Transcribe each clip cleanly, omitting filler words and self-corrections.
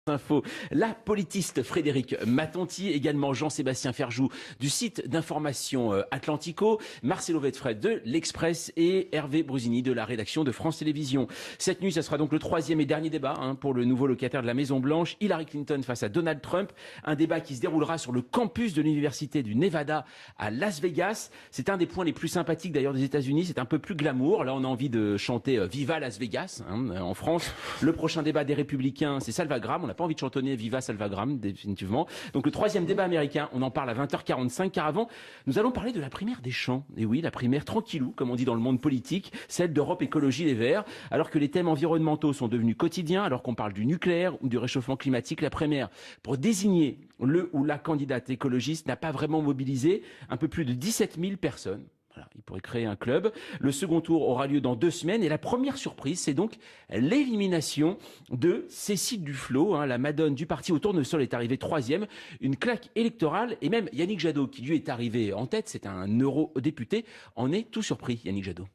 Info, la politiste Frédéric Matonti, également Jean-Sébastien Ferjou du site d'information Atlantico, Marcelo Vetfred de l'Express et Hervé Brusini de la rédaction de France Télévisions. Cette nuit, ça sera donc le troisième et dernier débat pour le nouveau locataire de la Maison Blanche, Hillary Clinton face à Donald Trump. Un débat qui se déroulera sur le campus de l'université du Nevada à Las Vegas. C'est un des points les plus sympathiques d'ailleurs des États-Unis. C'est un peu plus glamour. Là, on a envie de chanter Viva Las Vegas en France. Le prochain débat des Républicains, c'est Salvagram. On n'a pas envie de chantonner Viva Salvagram, définitivement. Donc le troisième débat américain, on en parle à 20h45, car avant, nous allons parler de la primaire des champs. Et oui, la primaire tranquillou, comme on dit dans le monde politique, celle d'Europe Écologie Les Verts. Alors que les thèmes environnementaux sont devenus quotidiens, alors qu'on parle du nucléaire ou du réchauffement climatique, la primaire, pour désigner le ou la candidate écologiste, n'a pas vraiment mobilisé un peu plus de 17 000 personnes. Voilà, il pourrait créer un club. Le second tour aura lieu dans 2 semaines. Et la première surprise, c'est donc l'élimination de Cécile Duflot. La madone du parti au tournesol est arrivée 3e. Une claque électorale. Et même Yannick Jadot, qui lui est arrivé en tête, c'est un eurodéputé, en est tout surpris, Yannick Jadot.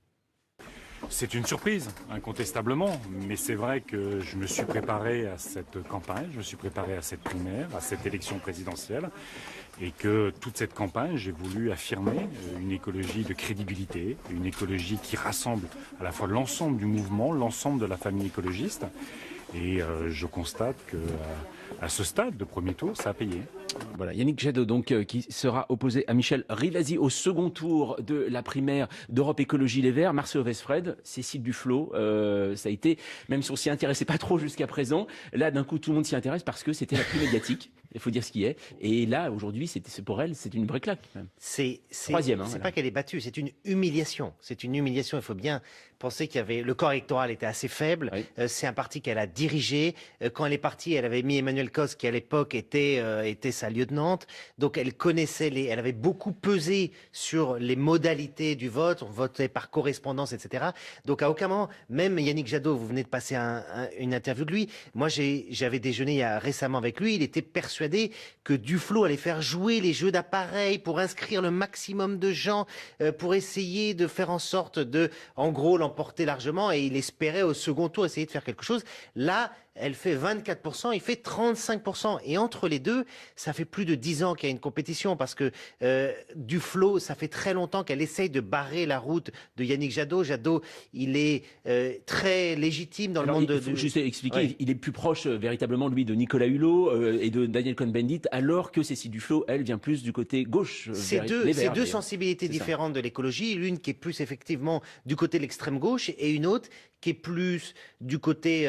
C'est une surprise, incontestablement, mais c'est vrai que je me suis préparé à cette campagne, je me suis préparé à cette primaire, à cette élection présidentielle, et que toute cette campagne, j'ai voulu affirmer une écologie de crédibilité, une écologie qui rassemble à la fois l'ensemble du mouvement, l'ensemble de la famille écologiste, et je constate que à ce stade de premier tour, ça a payé. Voilà, Yannick Jadot donc qui sera opposé à Michel Rivasi au second tour de la primaire d'Europe Écologie Les Verts. Marcelo Vetfred, Cécile Duflot, ça a été, même si on s'y intéressait pas trop jusqu'à présent, là d'un coup tout le monde s'y intéresse parce que c'était la plus médiatique. Il faut dire ce qui est. Et là aujourd'hui, c'est pour elle, c'est une vraie claque. C'est troisième. C'est Voilà. pas qu'elle est battue, c'est une humiliation. C'est une humiliation. Il faut bien penser qu'il y avait le corps électoral était assez faible. Oui. C'est un parti qu'elle a dirigé. Quand elle est partie, elle avait mis Emmanuel Cos, qui à l'époque était sa lieutenante. Donc elle connaissait elle avait beaucoup pesé sur les modalités du vote. On votait par correspondance, etc. Donc à aucun moment, même Yannick Jadot, vous venez de passer une interview de lui. Moi, j'avais déjeuné récemment avec lui. Il était persuadé que Duflot allait faire jouer les jeux d'appareil pour inscrire le maximum de gens, pour essayer de faire en sorte de, en gros, l'emporter largement. Et il espérait au second tour essayer de faire quelque chose. Là, elle fait 24%, il fait 35%. Et entre les deux, ça fait plus de 10 ans qu'il y a une compétition parce que Duflot, ça fait très longtemps qu'elle essaye de barrer la route de Yannick Jadot. Jadot, il est très légitime dans le monde de... Il faut juste expliquer, Ouais. il est plus proche véritablement, lui, de Nicolas Hulot et de Daniel Cohn-Bendit, alors que Cécile Duflot, elle, vient plus du côté gauche. C'est deux sensibilités différentes de l'écologie, l'une qui est plus effectivement du côté de l'extrême gauche et une autre qui est plus du côté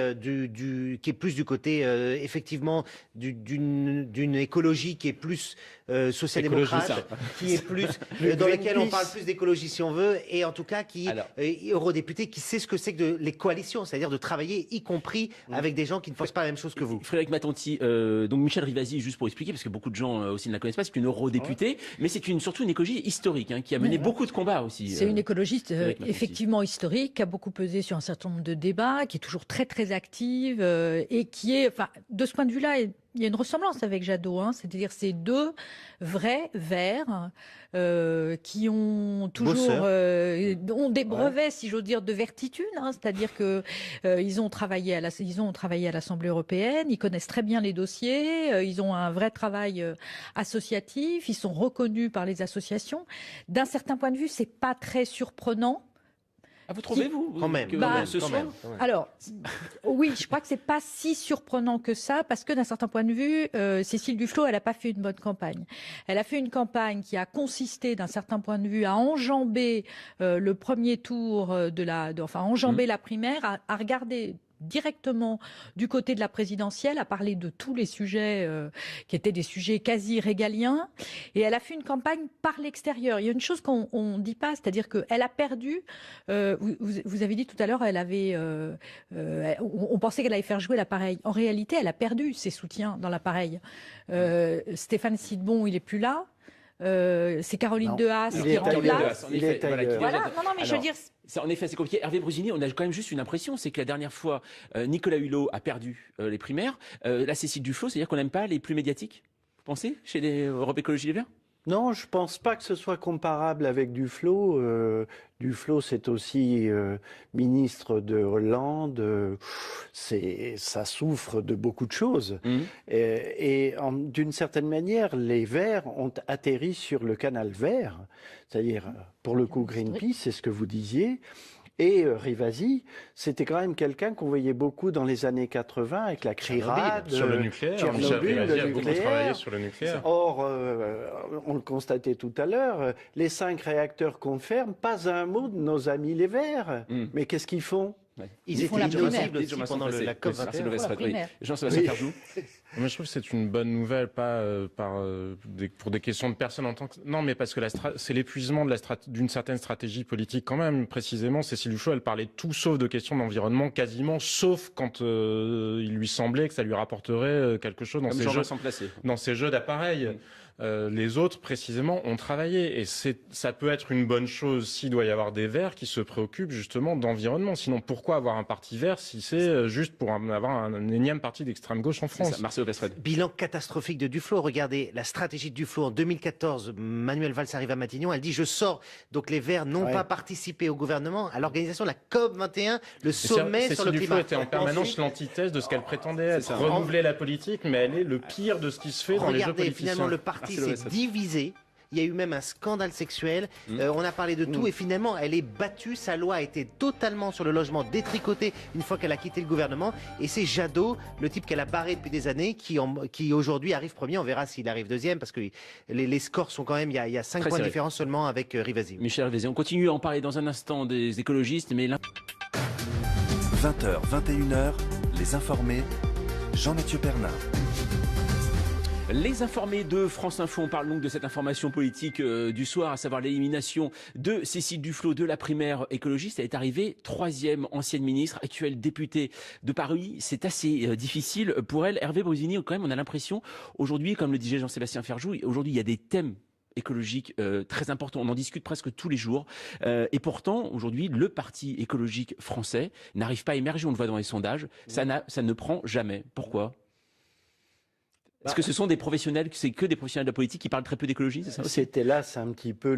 effectivement d'une écologie qui est plus social-démocrate, qui est plus dans laquelle on parle plus d'écologie si on veut, et en tout cas qui est eurodéputé, qui sait ce que c'est que les coalitions, c'est-à-dire de travailler y compris avec des gens qui ne pensent pas la même chose que vous. Frédéric Matonti, donc Michel Rivasi, juste pour expliquer, parce que beaucoup de gens aussi ne la connaissent pas, c'est une eurodéputée, mais c'est surtout une écologie historique qui a mené beaucoup de combats aussi. C'est une écologiste effectivement historique, qui a beaucoup pesé sur un certain nombre de débats, qui est toujours très très active et qui est, enfin, de ce point de vue-là, il y a une ressemblance avec Jadot, c'est-à-dire ces deux vrais verts qui ont toujours ont des brevets, si j'ose dire, de vertitude, c'est-à-dire que ils ont travaillé à l'Assemblée européenne, ils connaissent très bien les dossiers, ils ont un vrai travail associatif, ils sont reconnus par les associations. D'un certain point de vue, c'est pas très surprenant. Ah, vous trouvez, Quand même. Alors, oui, je crois que c'est pas si surprenant que ça, parce que d'un certain point de vue, Cécile Duflot, elle n'a pas fait une bonne campagne. Elle a fait une campagne qui a consisté, d'un certain point de vue, à enjamber le premier tour enjamber la primaire, à regarder directement du côté de la présidentielle, à parler de tous les sujets qui étaient des sujets quasi régaliens, et elle a fait une campagne par l'extérieur. Il y a une chose qu'on ne dit pas, c'est-à-dire qu'elle a perdu, vous avez dit tout à l'heure, on pensait qu'elle allait faire jouer l'appareil. En réalité, elle a perdu ses soutiens dans l'appareil. Stéphane Sidbon, il n'est plus là. C'est Caroline Dehaas qui est en place. Voilà, mais je veux dire... En effet, c'est compliqué. Hervé Brusini, on a quand même juste une impression, c'est que la dernière fois, Nicolas Hulot a perdu les primaires. Là, Cécile Duflot, c'est-à-dire qu'on n'aime pas les plus médiatiques, vous pensez, chez les Europe Écologie Les Verts? Non, je pense pas que ce soit comparable avec Duflot. Duflot, c'est aussi ministre de Hollande. Ça souffre de beaucoup de choses. D'une certaine manière, les Verts ont atterri sur le canal vert, c'est-à-dire, pour le coup, Greenpeace, c'est ce que vous disiez. Et Rivasi, c'était quand même quelqu'un qu'on voyait beaucoup dans les années 80 avec la CRIRAD, sur le nucléaire. Tchernobyl, Rivasi a beaucoup travaillé sur le nucléaire. Or, on le constatait tout à l'heure, les 5 réacteurs qu'on ferme, pas un mot de nos amis les Verts. Mais qu'est-ce qu'ils font? Ils étaient inaudibles aussi pendant la COP21. Jean-Sébastien Ferjou. Moi, je trouve que c'est une bonne nouvelle, pas pour des questions de personnes en tant que... Non, mais parce que c'est l'épuisement d'une certaine stratégie politique quand même. Précisément, Cécile Duflot, elle parlait tout sauf de questions d'environnement, quasiment, sauf quand il lui semblait que ça lui rapporterait quelque chose dans ses jeux d'appareils. Les autres, précisément, ont travaillé. Et ça peut être une bonne chose s'il doit y avoir des Verts qui se préoccupent justement d'environnement. Sinon, pourquoi avoir un parti vert si c'est juste pour avoir un énième parti d'extrême gauche en France? Bilan catastrophique de Duflot. Regardez la stratégie de Duflot. En 2014, Manuel Valls arrive à Matignon. Elle dit « Je sors ». Donc les Verts n'ont pas participé au gouvernement à l'organisation de la COP21, le sommet sur le climat. Duflot était en permanence l'antithèse de ce qu'elle prétendait être. Renouveler la politique, mais elle est le pire de ce qui se fait dans les jeux politiciens. Finalement, le parti s'est divisé. Il y a eu même un scandale sexuel. On a parlé de tout et finalement, elle est battue. Sa loi a été totalement sur le logement détricotée une fois qu'elle a quitté le gouvernement. Et c'est Jadot, le type qu'elle a barré depuis des années, qui aujourd'hui arrive premier. On verra s'il arrive deuxième parce que les scores sont quand même, il y a 5 points de différence seulement avec Rivasi. Michel Rivasi, on continue à en parler dans un instant des écologistes, mais 20h, 21h, les informés, Jean-Mathieu Pernin. Les informés de France Info, on parle donc de cette information politique du soir, à savoir l'élimination de Cécile Duflot de la primaire écologiste. Elle est arrivée 3e ancienne ministre, actuelle députée de Paris. C'est assez difficile pour elle. Hervé Brusini, quand même, on a l'impression, aujourd'hui, comme le disait Jean-Sébastien Ferjou, aujourd'hui, il y a des thèmes écologiques très importants. On en discute presque tous les jours. Et pourtant, aujourd'hui, le parti écologique français n'arrive pas à émerger. On le voit dans les sondages. Ça ne prend jamais. Pourquoi ? Est-ce que ce sont des professionnels, c'est que des professionnels de la politique qui parlent très peu d'écologie, c'est ça aussi ? C'était là, c'est un petit peu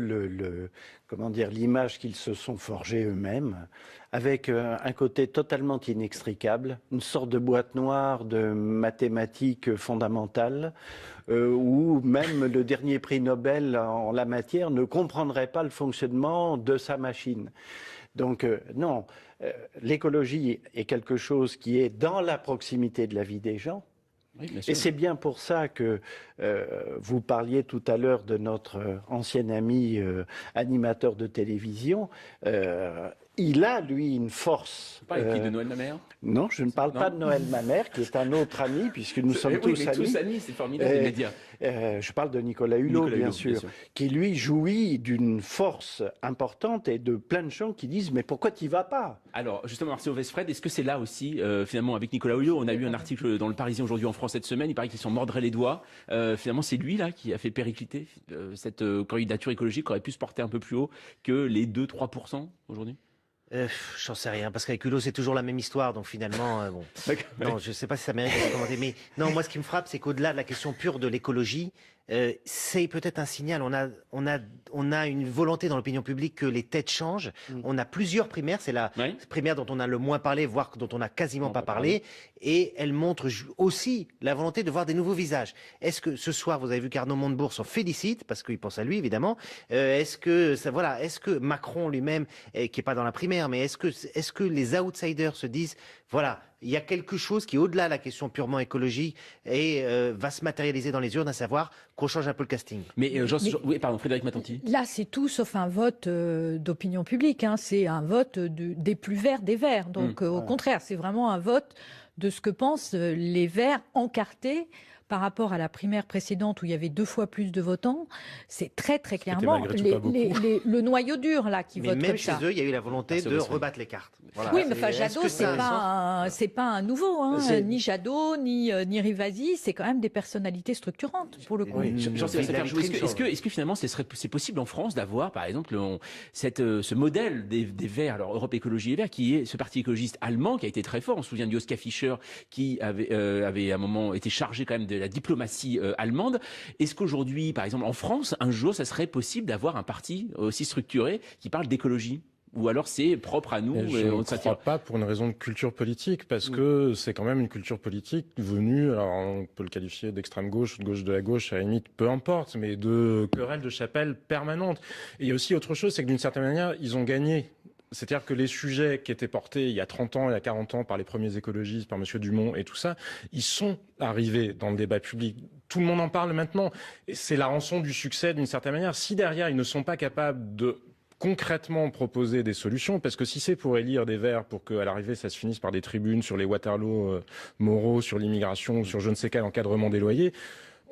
l'image qu'ils se sont forgés eux-mêmes, avec un côté totalement inextricable, une sorte de boîte noire de mathématiques fondamentales, où même le dernier prix Nobel en la matière ne comprendrait pas le fonctionnement de sa machine. Donc non, l'écologie est quelque chose qui est dans la proximité de la vie des gens. Oui, et c'est bien pour ça que vous parliez tout à l'heure de notre ancien ami animateur de télévision. Il a, lui, une force. Vous parlez de Noël Mamère ? Non, je ne parle pas de Noël Mamère, qui est un autre ami, puisque nous sommes tous amis. Tous amis, c'est formidable, les médias. Je parle de Nicolas Hulot, bien sûr, qui, lui, jouit d'une force importante et de plein de gens qui disent « Mais pourquoi tu n'y vas pas ?» Alors, justement, Marcelo Vesfred, est-ce que c'est là aussi, finalement, avec Nicolas Hulot, on a eu un article dans Le Parisien aujourd'hui en France cette semaine, il paraît qu'il s'en mordrait les doigts. Finalement, c'est lui, là, qui a fait péricliter cette candidature écologique qui aurait pu se porter un peu plus haut que les 2-3% aujourd'hui ? J'en sais rien, parce qu'avec Hulot, c'est toujours la même histoire, donc finalement, bon. Non, je sais pas si ça mérite d'être commenté, mais non, moi, ce qui me frappe, c'est qu'au-delà de la question pure de l'écologie, c'est peut-être un signal. On a une volonté dans l'opinion publique que les têtes changent. On a plusieurs primaires. C'est la primaire dont on a le moins parlé, voire dont on n'a quasiment pas parlé. Et elle montre aussi la volonté de voir des nouveaux visages. Est-ce que ce soir, vous avez vu qu'Arnaud Montebourg s'en félicite, parce qu'il pense à lui, évidemment. Est-ce que Macron lui-même, qui est pas dans la primaire, mais est-ce que les outsiders se disent, voilà, il y a quelque chose qui, au-delà de la question purement écologique, va se matérialiser dans les urnes, à savoir qu'on change un peu le casting. Oui, pardon, Frédéric Matanti. Là, c'est tout sauf un vote d'opinion publique. Hein. C'est un vote des plus verts des verts. Donc, au contraire, c'est vraiment un vote de ce que pensent les verts encartés par rapport à la primaire précédente où il y avait 2 fois plus de votants. C'est très très clairement le noyau dur là qui vote comme ça. Mais même chez eux, il y a eu la volonté de rebattre les cartes. Voilà. Oui, mais enfin Jadot, c'est pas un nouveau. Hein. Ni Jadot, ni Rivasi, c'est quand même des personnalités structurantes pour le coup. Oui. Est-ce que finalement c'est possible en France d'avoir, par exemple, ce modèle des Verts, alors Europe Écologie Les Verts, qui est ce parti écologiste allemand qui a été très fort. On se souvient de Joschka Fischer qui avait à un moment été chargé quand même de la diplomatie allemande. Est-ce qu'aujourd'hui, par exemple en France, un jour, ça serait possible d'avoir un parti aussi structuré qui parle d'écologie ? Ou alors c'est propre à nous Je ne crois pas pour une raison de culture politique, parce que c'est quand même une culture politique venue, alors on peut le qualifier d'extrême gauche ou de gauche de la gauche, à la limite, peu importe, mais de querelles de chapelle permanentes. Et il y a aussi autre chose, c'est que d'une certaine manière, ils ont gagné. C'est-à-dire que les sujets qui étaient portés il y a 30 ans, il y a 40 ans par les premiers écologistes, par M. Dumont et tout ça, ils sont arrivés dans le débat public. Tout le monde en parle maintenant. Et c'est la rançon du succès d'une certaine manière. Si derrière, ils ne sont pas capables de concrètement proposer des solutions, parce que si c'est pour élire des Verts, pour qu'à l'arrivée ça se finisse par des tribunes sur les Waterloo moraux, sur l'immigration, sur je ne sais quel encadrement des loyers,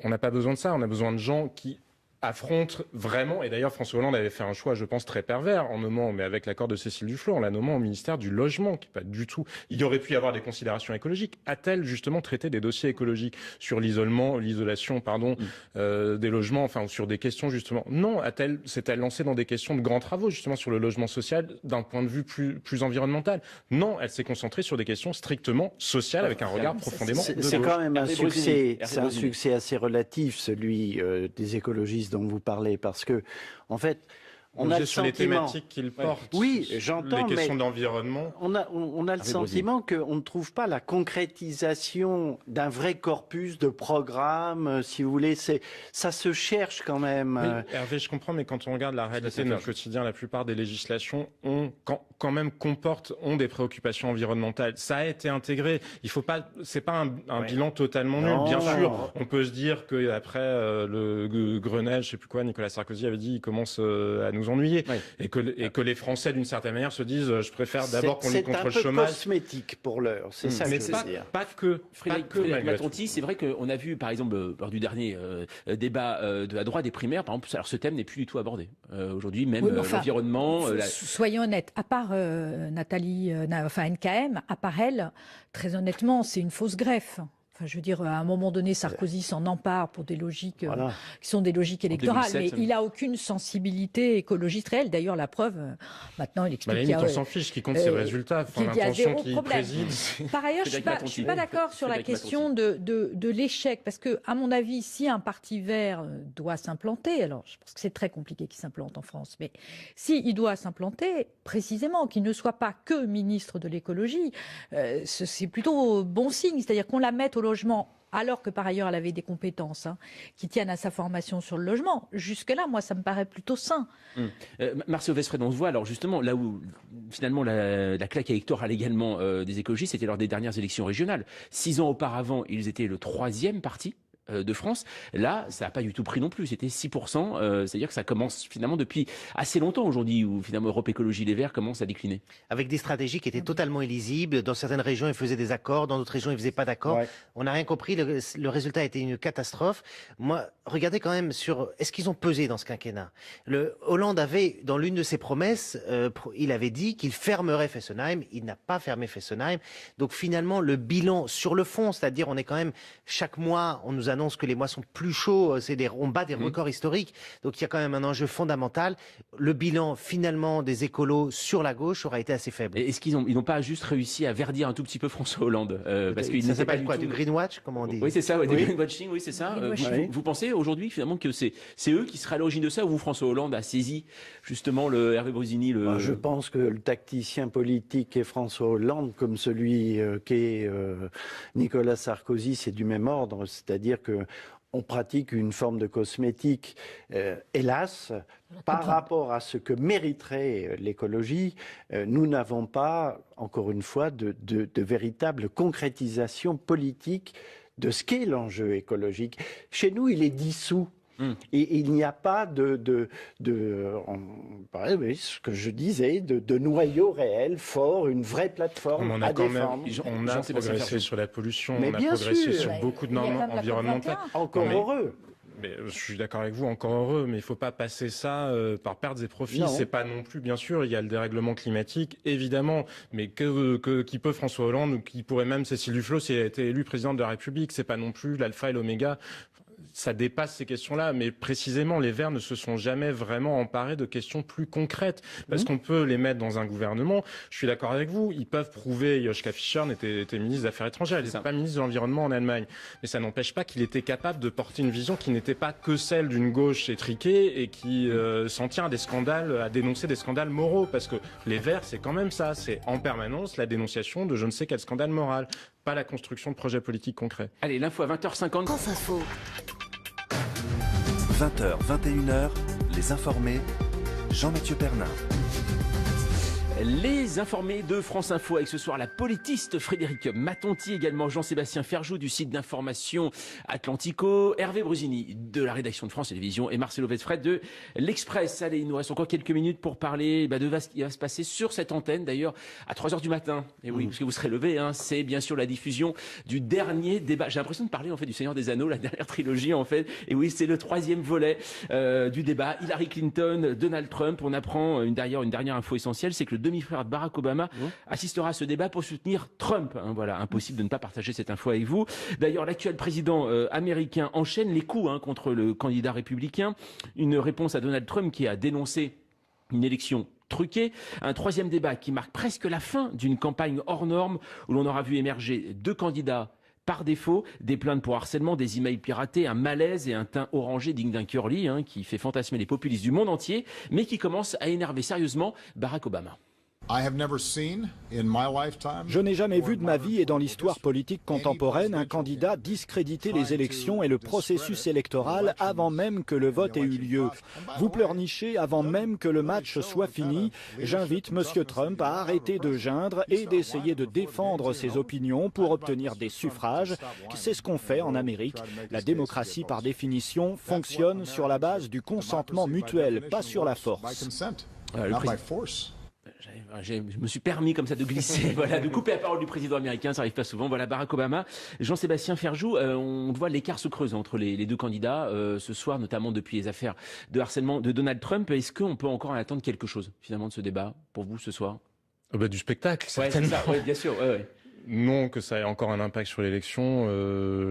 on n'a pas besoin de ça. On a besoin de gens qui affrontent vraiment, et d'ailleurs François Hollande avait fait un choix, je pense, très pervers en nommant, mais avec l'accord de Cécile Duflot, en la nommant au ministère du Logement, qui n'est pas du tout... Il y aurait pu y avoir des considérations écologiques. A-t-elle justement traité des dossiers écologiques sur l'isolation, des logements, enfin, sur des questions justement? Non. S'est-elle lancée dans des questions de grands travaux, justement, sur le logement social, d'un point de vue plus environnemental? Non, elle s'est concentrée sur des questions strictement sociales, avec un regard profondément de gauche. C'est quand même un succès, c'est un succès assez relatif, celui des écologistes dont vous parlez, parce que, en fait, on a le sur sentiment... les thématiques qu'ils portent, oui, j'entends, les questions d'environnement. On a le sentiment qu'on ne trouve pas la concrétisation d'un vrai corpus de programmes, si vous voulez. Ça se cherche quand même. Oui, Hervé, je comprends, mais quand on regarde la réalité de notre quotidien, la plupart des législations ont des préoccupations environnementales. Ça a été intégré. Il faut pas, c'est pas un bilan totalement nul. Bien sûr, on peut se dire qu'après le Grenelle, je sais plus quoi, Nicolas Sarkozy avait dit, il commence à nous ennuyer. Oui. Et que les Français, d'une certaine manière, se disent, je préfère d'abord qu'on lutte contre le chômage. C'est un peu cosmétique pour l'heure, c'est ça que je veux dire. Pas que. Frédéric Matonti, c'est vrai qu'on a vu, par exemple, lors du dernier débat de la droite des primaires, par exemple, alors ce thème n'est plus du tout abordé. Aujourd'hui, même l'environnement... Soyons honnêtes, à part NKM, à part elle, très honnêtement, c'est une fausse greffe. Enfin, je veux dire, à un moment donné, Sarkozy s'en empare pour des logiques qui sont des logiques électorales, 2007, mais il n'a aucune sensibilité écologiste réelle. D'ailleurs, la preuve, maintenant, il explique qu'il y a... on s'en fiche, ce qui compte, c'est le résultat. Enfin, l'intention qui préside. Par ailleurs, je ne suis pas d'accord sur la question de l'échec, parce que, à mon avis, si un parti vert doit s'implanter, alors je pense que c'est très compliqué qu'il s'implante en France, mais s'il doit s'implanter, précisément, qu'il ne soit pas que ministre de l'écologie, c'est plutôt bon signe, c'est-à-dire qu'on la mette au logement, alors que par ailleurs elle avait des compétences qui tiennent à sa formation sur le logement. Jusque-là, moi, ça me paraît plutôt sain. Marcel Ovesfred, on se voit alors justement là où finalement la claque électorale également des écologistes, c'était lors des dernières élections régionales. 6 ans auparavant, ils étaient le 3e parti de France. Là, ça n'a pas du tout pris non plus. C'était 6%. C'est-à-dire que ça commence finalement depuis assez longtemps aujourd'hui où finalement Europe Écologie Les Verts commence à décliner. Avec des stratégies qui étaient totalement illisibles. Dans certaines régions, ils faisaient des accords. Dans d'autres régions, ils ne faisaient pas d'accords. Ouais. On n'a rien compris. Le résultat a été une catastrophe. Moi, regardez quand même sur... Est-ce qu'ils ont pesé dans ce quinquennat? Hollande avait, dans l'une de ses promesses, il avait dit qu'il fermerait Fessenheim. Il n'a pas fermé Fessenheim. Donc finalement, le bilan sur le fond, c'est-à-dire on est quand même... Chaque mois, on nous annonce que les mois sont plus chauds, on bat des records historiques, donc il y a quand même un enjeu fondamental. Le bilan finalement des écolos sur la gauche aura été assez faible. Et est-ce qu'ils n'ont pas juste réussi à verdir un tout petit peu François Hollande parce qu'il ça s'appelle quoi, du greenwatch, comment on dit? Oui, c'est ça, du greenwashing, oui, c'est ça. Vous pensez aujourd'hui finalement que c'est eux qui seraient à l'origine de ça, ou vous, François Hollande a saisi justement le Hervé Brusini Je pense que le tacticien politique est François Hollande, comme celui qu'est Nicolas Sarkozy, c'est du même ordre, c'est-à-dire qu'on pratique une forme de cosmétique, hélas, par rapport à ce que mériterait l'écologie. Nous n'avons pas, encore une fois, de véritable concrétisation politique de ce qu'est l'enjeu écologique. Chez nous, il est dissous. Et il n'y a pas ce que je disais, de noyau réel, fort, une vraie plateforme à défendre. On a progressé sur la pollution, on a progressé sur beaucoup de normes environnementales. Encore heureux. Mais je suis d'accord avec vous, encore heureux, mais il ne faut pas passer ça par pertes et profits. C'est pas non plus, bien sûr, il y a le dérèglement climatique, évidemment, mais qui peut François Hollande, ou qui pourrait même Cécile Duflot si elle a été élue présidente de la République, c'est pas non plus l'alpha et l'oméga. ça dépasse ces questions-là, mais précisément, les Verts ne se sont jamais vraiment emparés de questions plus concrètes, parce qu'on peut les mettre dans un gouvernement. Je suis d'accord avec vous, ils peuvent prouver, Joschka Fischer était ministre des Affaires étrangères, il n'était pas ministre de l'Environnement en Allemagne, mais ça n'empêche pas qu'il était capable de porter une vision qui n'était pas que celle d'une gauche étriquée et qui s'en tient à des scandales, à dénoncer des scandales moraux, parce que les Verts, c'est quand même ça, c'est en permanence la dénonciation de je ne sais quel scandale moral, pas la construction de projets politiques concrets. Allez, l'info à 20h50. France Info. 20h, 21h, les informés, Jean-Mathieu Pernin. Les informés de France Info avec ce soir la politiste Frédéric Matonti, également Jean-Sébastien Ferjou du site d'information Atlantico, Hervé Brusini de la rédaction de France Télévisions et Marcelo Vesfred de l'Express. Allez, il nous reste encore quelques minutes pour parler de ce qui va se passer sur cette antenne, d'ailleurs à 3h du matin. Et oui, parce que vous serez levés, c'est bien sûr la diffusion du dernier débat. J'ai l'impression de parler en fait du Seigneur des Anneaux, la dernière trilogie en fait. Et oui, c'est le 3e volet du débat. Hillary Clinton, Donald Trump. On apprend une dernière info essentielle, c'est que le demi-frère de Barack Obama assistera à ce débat pour soutenir Trump. Voilà, impossible de ne pas partager cette info avec vous. D'ailleurs, l'actuel président américain enchaîne les coups contre le candidat républicain. Une réponse à Donald Trump qui a dénoncé une élection truquée. Un 3e débat qui marque presque la fin d'une campagne hors norme où l'on aura vu émerger 2 candidats par défaut, des plaintes pour harcèlement, des emails piratés, un malaise et un teint orangé digne d'un curly qui fait fantasmer les populistes du monde entier, mais qui commence à énerver sérieusement Barack Obama. Je n'ai jamais vu de ma vie et dans l'histoire politique contemporaine un candidat discréditer les élections et le processus électoral avant même que le vote ait eu lieu. Vous pleurnichez avant même que le match soit fini. J'invite M. Trump à arrêter de geindre et d'essayer de défendre ses opinions pour obtenir des suffrages. C'est ce qu'on fait en Amérique. La démocratie, par définition, fonctionne sur la base du consentement mutuel, pas sur la force. Je me suis permis comme ça de glisser, de couper la parole du président américain, ça n'arrive pas souvent. Voilà, Barack Obama. Jean-Sébastien Ferjou, on voit l'écart se creuse entre les 2 candidats ce soir, notamment depuis les affaires de harcèlement de Donald Trump. Est-ce qu'on peut encore en attendre quelque chose finalement de ce débat pour vous ce soir? Du spectacle, certainement. Ouais, c'est ça, bien sûr. Ouais. Non, que ça ait encore un impact sur l'élection,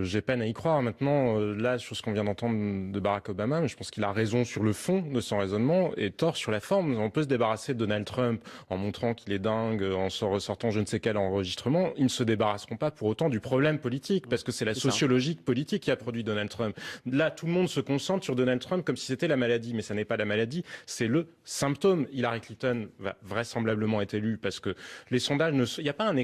j'ai peine à y croire. Maintenant, là, sur ce qu'on vient d'entendre de Barack Obama, mais je pense qu'il a raison sur le fond de son raisonnement et tort sur la forme. On peut se débarrasser de Donald Trump en montrant qu'il est dingue, en ressortant je ne sais quel enregistrement. Ils ne se débarrasseront pas pour autant du problème politique, parce que c'est la sociologie politique qui a produit Donald Trump. Là, tout le monde se concentre sur Donald Trump comme si c'était la maladie, mais ça n'est pas la maladie, c'est le symptôme. Hillary Clinton va vraisemblablement être élue parce que les sondages il n'y a pas un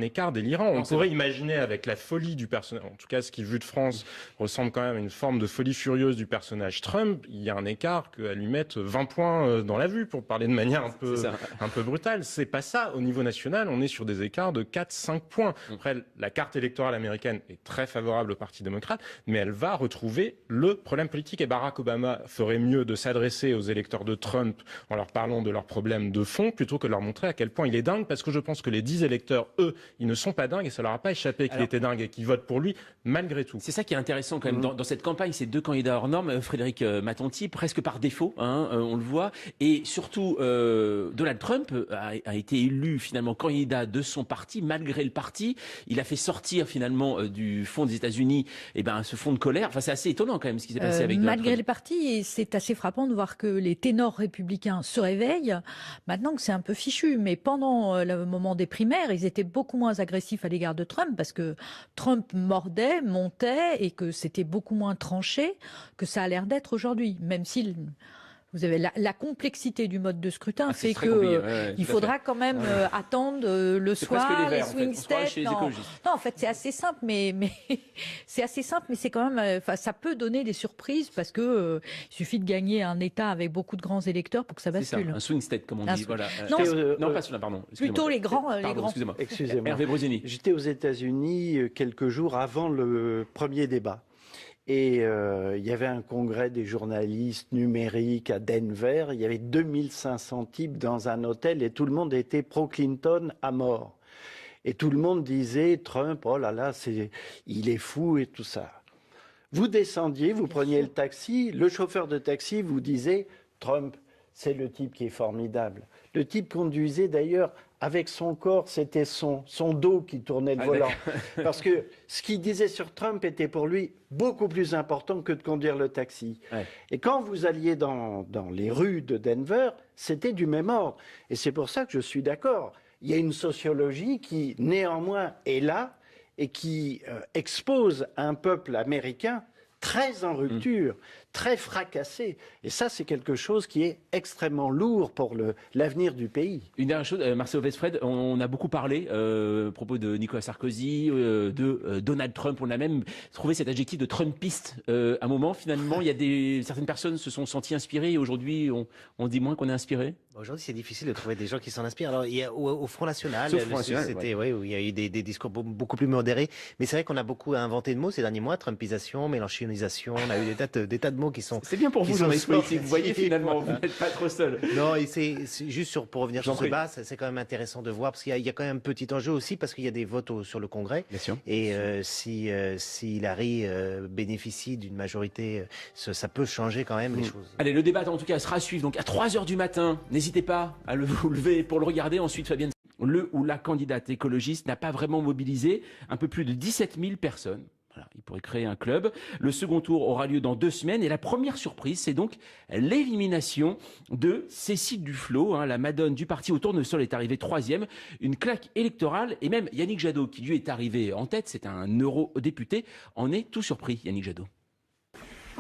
écart délirant. On pourrait imaginer avec la folie du personnage, en tout cas ce qui vu de France ressemble quand même à une forme de folie furieuse du personnage Trump, il y a un écart qu'à lui mettre 20 points dans la vue pour parler de manière un peu brutale. C'est pas ça. Au niveau national, on est sur des écarts de 4-5 points. Après, la carte électorale américaine est très favorable au Parti démocrate, mais elle va retrouver le problème politique et Barack Obama ferait mieux de s'adresser aux électeurs de Trump en leur parlant de leurs problèmes de fond plutôt que de leur montrer à quel point il est dingue, parce que je pense que les 10 électeurs, eux, ils ne sont pas dingues et ça leur a pas échappé qu'il était dingue et qu'ils votent pour lui malgré tout. C'est ça qui est intéressant quand même dans cette campagne, ces 2 candidats hors normes, Frédéric Matonti, presque par défaut, on le voit, et surtout Donald Trump a été élu finalement candidat de son parti malgré le parti. Il a fait sortir finalement du fond des États-Unis ce fond de colère. Enfin, c'est assez étonnant quand même ce qui s'est passé avec Donald Trump. Malgré le parti, c'est assez frappant de voir que les ténors républicains se réveillent maintenant que c'est un peu fichu, mais pendant le moment des primaires, ils étaient beaucoup moins agressif à l'égard de Trump parce que Trump mordait, montait et que c'était beaucoup moins tranché que ça a l'air d'être aujourd'hui, même si vous avez la complexité du mode de scrutin fait que il faudra quand même attendre le soir les swing states. Non, en fait c'est assez simple, mais c'est assez simple, mais c'est quand même, ça peut donner des surprises parce que il suffit de gagner un État avec beaucoup de grands électeurs pour que ça bascule. C'est ça, un swing state comme on dit. Voilà. Non, pas celui-là, pardon. Plutôt les grands. Excusez-moi. Hervé Brusini. J'étais aux États-Unis quelques jours avant le premier débat. Et il y avait un congrès des journalistes numériques à Denver. Il y avait 2500 types dans un hôtel et tout le monde était pro-Clinton à mort. Et tout le monde disait Trump, oh là là, il est fou et tout ça. Vous descendiez, vous preniez le taxi, le chauffeur de taxi vous disait Trump, c'est le type qui est formidable. Le type conduisait d'ailleurs avec son corps, c'était son dos qui tournait le volant. Parce que ce qu'il disait sur Trump était pour lui beaucoup plus important que de conduire le taxi. Ouais. Et quand vous alliez dans les rues de Denver, c'était du même ordre. Et c'est pour ça que je suis d'accord. Il y a une sociologie qui, néanmoins, est là et qui expose un peuple américain très en rupture, très fracassé. Et ça, c'est quelque chose qui est extrêmement lourd pour l'avenir du pays. Une dernière chose, Marcelo Westfred, on a beaucoup parlé à propos de Nicolas Sarkozy, de Donald Trump. On a même trouvé cet adjectif de Trumpiste à un moment. Finalement, il y a certaines personnes se sont senties inspirées et aujourd'hui, on dit moins qu'on est inspiré. Aujourd'hui, c'est difficile de trouver des gens qui s'en inspirent. Alors, il y a au Front National, c'était où il y a eu des discours beaucoup plus modérés. Mais c'est vrai qu'on a beaucoup inventé de mots ces derniers mois, Trumpisation, mélanchonisation. On a eu des tas de mots qui sont. C'est bien pour vous, journaliste politique. Vous voyez, finalement, vous n'êtes pas trop seul. Non, et c'est juste pour revenir sur ce débat, c'est quand même intéressant de voir parce qu'il y a quand même un petit enjeu aussi parce qu'il y a des votes sur le Congrès. Bien sûr. Et si Hillary bénéficie d'une majorité, ça peut changer quand même les choses. Allez, le débat en tout cas sera à suivre. Donc à 3h du matin, n'hésitez pas à vous lever pour le regarder. Ensuite, Fabienne, le ou la candidate écologiste n'a pas vraiment mobilisé un peu plus de 17 000 personnes. Voilà, il pourrait créer un club. Le second tour aura lieu dans 2 semaines. Et la première surprise, c'est donc l'élimination de Cécile Duflot. La madone du parti au tournesol est arrivée 3e. Une claque électorale. Et même Yannick Jadot, qui lui est arrivé en tête, c'est un eurodéputé, en est tout surpris, Yannick Jadot.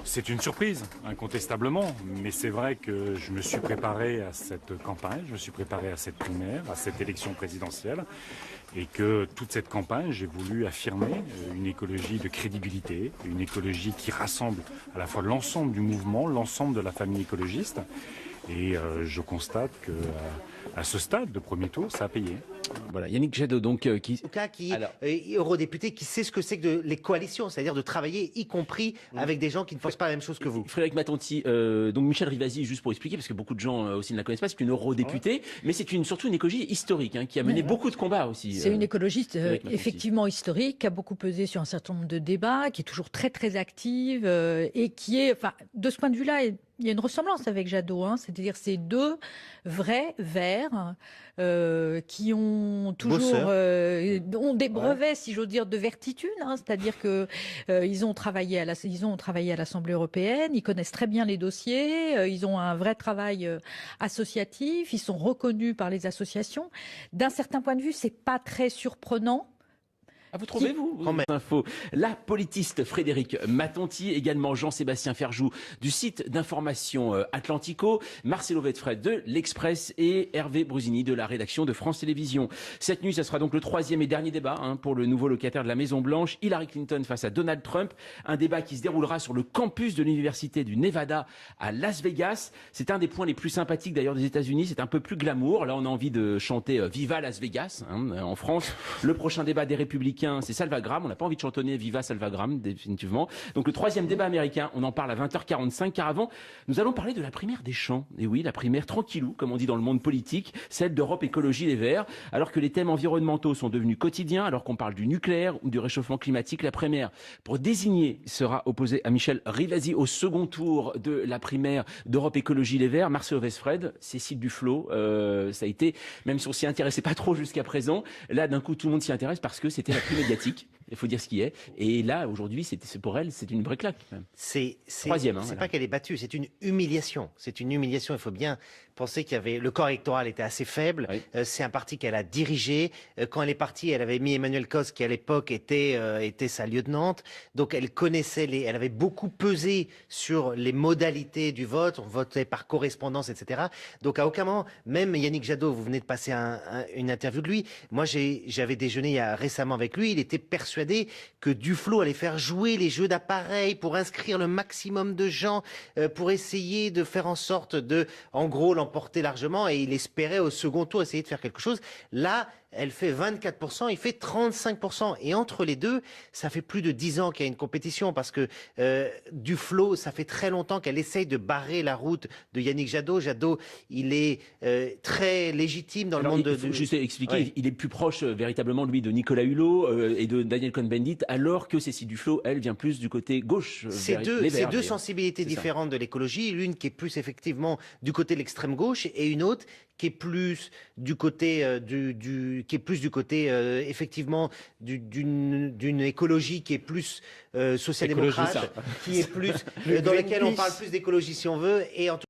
C'est une surprise, incontestablement, mais c'est vrai que je me suis préparé à cette campagne, je me suis préparé à cette primaire, à cette élection présidentielle, et que toute cette campagne, j'ai voulu affirmer une écologie de crédibilité, une écologie qui rassemble à la fois l'ensemble du mouvement, l'ensemble de la famille écologiste, et je constate que à ce stade de premier tour, ça a payé. Voilà, Yannick Jadot, donc, qui est eurodéputé, qui sait ce que c'est que les coalitions, c'est-à-dire de travailler, y compris avec des gens qui ne pensent pas la même chose que vous. Frédéric Matonti, donc Michel Rivasi, juste pour expliquer, parce que beaucoup de gens aussi ne la connaissent pas, c'est une eurodéputée, mais c'est surtout une écologie historique, qui a mené beaucoup de combats aussi. C'est une écologiste effectivement historique, qui a beaucoup pesé sur un certain nombre de débats, qui est toujours très très active et qui est, enfin, de ce point de vue-là, il y a une ressemblance avec Jadot, c'est-à-dire ces deux vrais verts qui ont toujours ont des brevets, si j'ose dire, de vertitude, c'est-à-dire que ils ont travaillé à l'Assemblée européenne, ils connaissent très bien les dossiers, ils ont un vrai travail associatif, ils sont reconnus par les associations. D'un certain point de vue, c'est pas très surprenant. Ah, vous trouvez, vous info. La politiste Frédéric Matonti, également Jean-Sébastien Ferjou du site d'information Atlantico, Marcelo Westfred de l'Express et Hervé Brusini de la rédaction de France Télévisions. Cette nuit, ça sera donc le 3e et dernier débat pour le nouveau locataire de la Maison Blanche, Hillary Clinton face à Donald Trump. Un débat qui se déroulera sur le campus de l'université du Nevada à Las Vegas. C'est un des points les plus sympathiques d'ailleurs des États-Unis. C'est un peu plus glamour. Là, on a envie de chanter Viva Las Vegas en France. Le prochain débat des Républicains, c'est Salvagram. On n'a pas envie de chantonner Viva Salvagram, définitivement. Donc le 3e débat américain, on en parle à 20h45, car avant, nous allons parler de la primaire des champs. Et oui, la primaire tranquillou, comme on dit dans le monde politique, celle d'Europe Écologie Les Verts. Alors que les thèmes environnementaux sont devenus quotidiens, alors qu'on parle du nucléaire ou du réchauffement climatique, la primaire pour désigner sera opposée à Michel Rivasi au second tour de la primaire d'Europe Écologie Les Verts. Marcelo Westfred, Cécile Duflot, ça a été, même si on s'y intéressait pas trop jusqu'à présent, là d'un coup tout le monde s'y intéresse parce que c'était la plus médiatique, il faut dire ce qui est. Et là, aujourd'hui, pour elle, c'est une vraie claque. C'est 3e. C'est pas qu'elle est battue, c'est une humiliation. C'est une humiliation. Il faut bien penser qu'il y avait le corps électoral était assez faible. Oui. C'est un parti qu'elle a dirigé. Quand elle est partie, elle avait mis Emmanuel Cos, qui à l'époque était sa lieutenante. Donc elle connaissait elle avait beaucoup pesé sur les modalités du vote. On votait par correspondance, etc. Donc à aucun moment, même Yannick Jadot, vous venez de passer une interview de lui. Moi, j'avais déjeuné récemment avec lui. Il était persuadé que Duflot allait faire jouer les jeux d'appareil pour inscrire le maximum de gens, pour essayer de faire en sorte en gros, l'emporter largement, et il espérait au second tour essayer de faire quelque chose. Là, elle fait 24%, il fait 35%. Et entre les deux, ça fait plus de 10 ans qu'il y a une compétition parce que Duflot, ça fait très longtemps qu'elle essaye de barrer la route de Yannick Jadot. Jadot, il est très légitime dans le monde de... Il faut juste expliquer, il est plus proche véritablement, lui, de Nicolas Hulot et de Daniel Cohn-Bendit, alors que Cécile Duflot, elle, vient plus du côté gauche. C'est deux sensibilités différentes de l'écologie, l'une qui est plus effectivement du côté de l'extrême gauche et une autre qui est plus du côté effectivement d'une écologie qui est plus social-démocrate, qui est plus dans laquelle on parle plus d'écologie si on veut, et en tout